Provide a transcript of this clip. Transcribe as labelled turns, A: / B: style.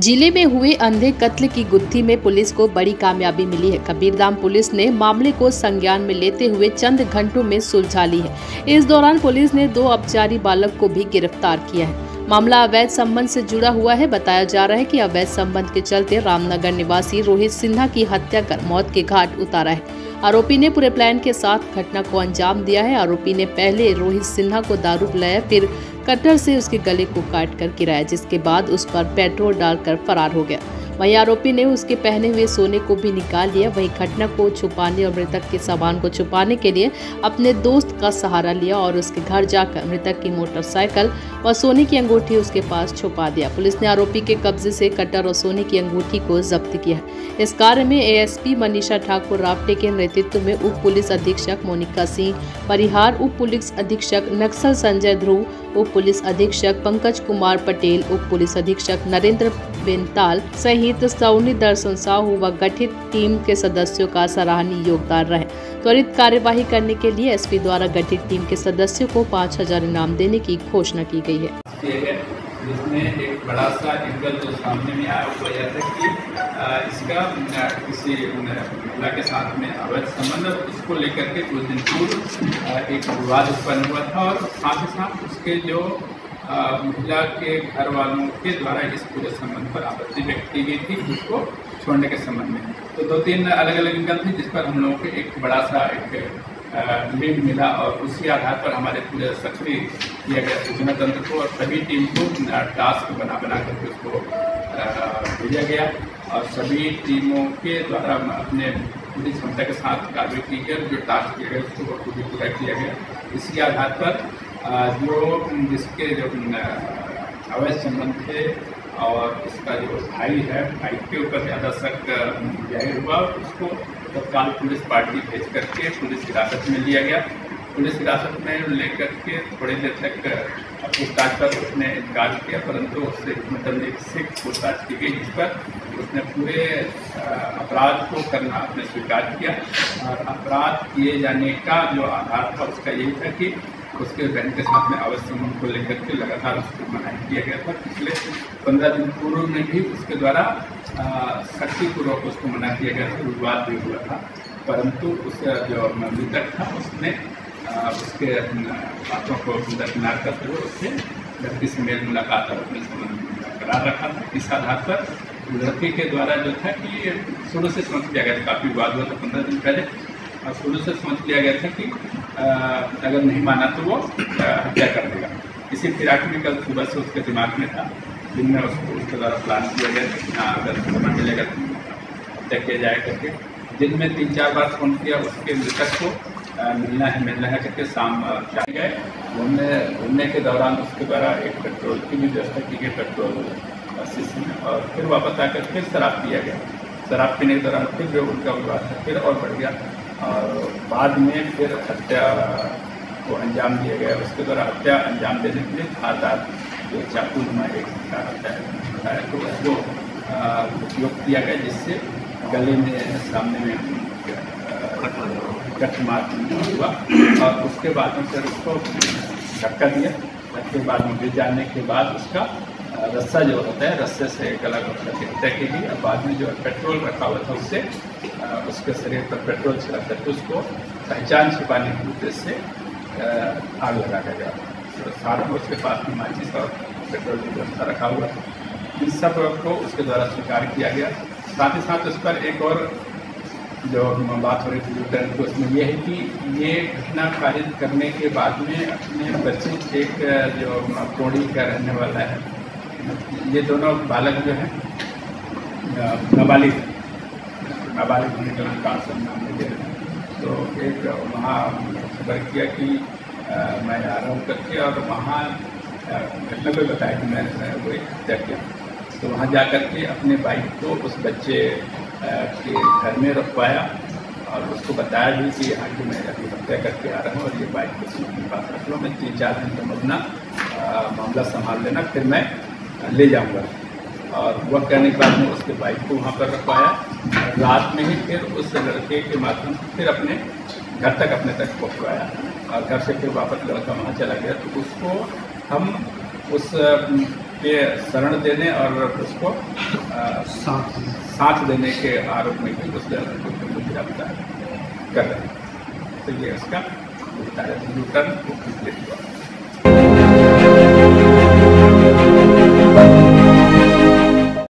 A: जिले में हुए अंधे कत्ल की गुत्थी में पुलिस को बड़ी कामयाबी मिली है। कबीरधाम पुलिस ने मामले को संज्ञान में लेते हुए चंद घंटों में सुलझा ली है। इस दौरान पुलिस ने 2 अपचारी बालक को भी गिरफ्तार किया है। मामला अवैध संबंध से जुड़ा हुआ है। बताया जा रहा है कि अवैध संबंध के चलते रामनगर निवासी रोहित सिन्हा की हत्या कर मौत के घाट उतारा है। आरोपी ने पूरे प्लान के साथ घटना को अंजाम दिया है। आरोपी ने पहले रोहित सिन्हा को दारू पिलाया, फिर कटर से उसके गले को काट कर गिराया, जिसके बाद उस पर पेट्रोल डालकर फरार हो गया। वहीं आरोपी ने उसके पहने हुए सोने को भी निकाल लिया। वहीं घटना को छुपाने और मृतक के सामान को छुपाने के लिए अपने दोस्त का सहारा लिया और उसके घर जाकर मृतक की मोटरसाइकिल और सोने की अंगूठी उसके पास छुपा दिया। पुलिस ने आरोपी के कब्जे से कटर और सोने की अंगूठी को जब्त किया है। इस कार्य में एएसपी मनीषा ठाकुर रावटे के नेतृत्व में उप पुलिस अधीक्षक मोनिका सिंह परिहार, उप पुलिस अधीक्षक नक्सल संजय ध्रुव, उप पुलिस अधीक्षक पंकज कुमार पटेल, उप पुलिस अधीक्षक नरेंद्र बेनताल सहित सौनी दर्शन साहू व गठित टीम के सदस्यों का सराहनीय योगदान रहे। त्वरित कार्यवाही करने के लिए एसपी द्वारा गठित टीम के सदस्यों को 5000 इनाम देने की घोषणा की गई है।
B: जिसमें एक बड़ा सा एंगल जो सामने में आया हुआ यह था कि इसका किसी महिला के साथ में अवैध संबंध, इसको लेकर के कुछ दिन पूर्व एक विवाद उत्पन्न हुआ था और साथ ही साथ उसके जो महिला के घर वालों के द्वारा इस पूरे संबंध पर आपत्ति व्यक्त की गई थी, उसको छोड़ने के संबंध में। तो 2-3 अलग अलग एंगल थे जिस पर हम लोगों को एक बड़ा सा एक लीड मिला और उसी आधार पर हमारे पूरे सक्रिय किया गया सूचना तंत्र को और सभी टीम को टास्क बना करके उसको भेजा गया और सभी टीमों के द्वारा अपने पूरी क्षमता के साथ कार्रवाई की गई। जो टास्क किया गया उसको पूरा किया गया। इसी आधार पर जिसके जो अवैध संबंध थे और इसका जो भाई है, भाई के ऊपर ज़्यादा शक जाहिर हुआ, उसको तत्काल पुलिस पार्टी भेज करके पुलिस हिरासत में लिया गया। पुलिस हिरासत में लेकर के थोड़ी देर तक पूछताछ पर उसने इनकार किया, परंतु उससे मतलब सिख पूछताछ की गई जिस पर उसने पूरे अपराध को करना अपने स्वीकार किया और अपराध किए जाने का जो आधार था उसका यही था कि उसके बहन के साथ में अवैध संबंध को लेकर के लगातार उसको मनाही किया गया था। पिछले 15 दिन पूर्व में भी उसके द्वारा शक्तिपूर्वक उसको मना किया गया था, विवाद भी हुआ था, परंतु उस जो मृतक था उसने उसके बातों को दरकिनार करते हुए उससे लड़की से मेल मुलाकात और अपने संबंध बरकरार रखा था। इस आधार पर लड़की के द्वारा जो था कि शुरू से समझ लिया गया था, काफ़ी विवाद हुआ था 15 दिन पहले, और शुरू से समझ लिया गया था कि अगर नहीं माना तो वो हत्या कर देगा। इसी फिराक में कल सुबह से उसके दिमाग में था, दिन में उसको उसके द्वारा प्लान किया गया था कि हाँ अगर समय मिलेगा तो हत्या किया जाए करके। दिन में 3-4 बार फ़ोन किया उसके मृतक को, मिलना है करके शाम चाहे गए। घूमने के दौरान उसके द्वारा एक पेट्रोल की भी व्यवस्था की गई, पेट्रोल शीशी में, और फिर वापस आकर फिर शराब पिया गया। शराब पीने के दौरान फिर जो उनका विवाद था फिर और बढ़ गया और बाद में फिर हत्या को अंजाम दिया गया। उसके द्वारा हत्या अंजाम देने के लिए धारदार जो चाकू नुमा एक बताया तो उसको उपयोग किया गया, जिससे गले में सामने में कट मार हुआ और उसके बाद में फिर उसको धक्का दिया। धक्के बाद में गिर जाने के बाद उसका रस्सा जो होता है, रस्से से गला करके हत्या की गई और बाद में जो पेट्रोल रखा हुआ था उससे उसके शरीर पर पेट्रोल छिड़क करके उसको पहचान छिपाने के उद्देश्य से आग लगा गया। तो साथ में उसके पास में माचिस और पेट्रोल की व्यवस्था रखा हुआ। इन सब को उसके द्वारा स्वीकार किया गया। साथ ही साथ उस पर एक और जो बात हो रही थी तो उसमें यह है कि ये घटना खारिज करने के बाद में अपने बच्चे एक जो कोड़ी का रहने वाला है, ये दोनों बालक जो हैं नाबालिग होने का उनका नाम ले रहे हैं। तो एक वहाँ खबर किया कि मैं आ रहा हूँ करके और वहाँ घटना को बताया कि मैंने वो हत्या किया। तो वहाँ जा कर के अपने बाइक को उस बच्चे के घर में रखवाया और उसको बताया भी कि हाँ कि मैं अभी हत्या करके आ रहा हूँ और ये बाइक को अपने पास रख लो, मैं 3-4 दिन तक अपना मामला संभाल लेना, फिर मैं ले जाऊँगा। और वह करने के बाद में उसके बाइक को वहाँ पर रखवाया। रात में ही फिर उस लड़के के माध्यम से फिर अपने घर तक अपने तक पहुँचवाया और घर से फिर वापस लड़का वहाँ चला गया। तो उसको हम उस के शरण देने और उसको साथ देने के आरोप में भी उस गिरफ्तार कर रहे हैं। तो ये उसका लूटन कंप्लीट हुआ।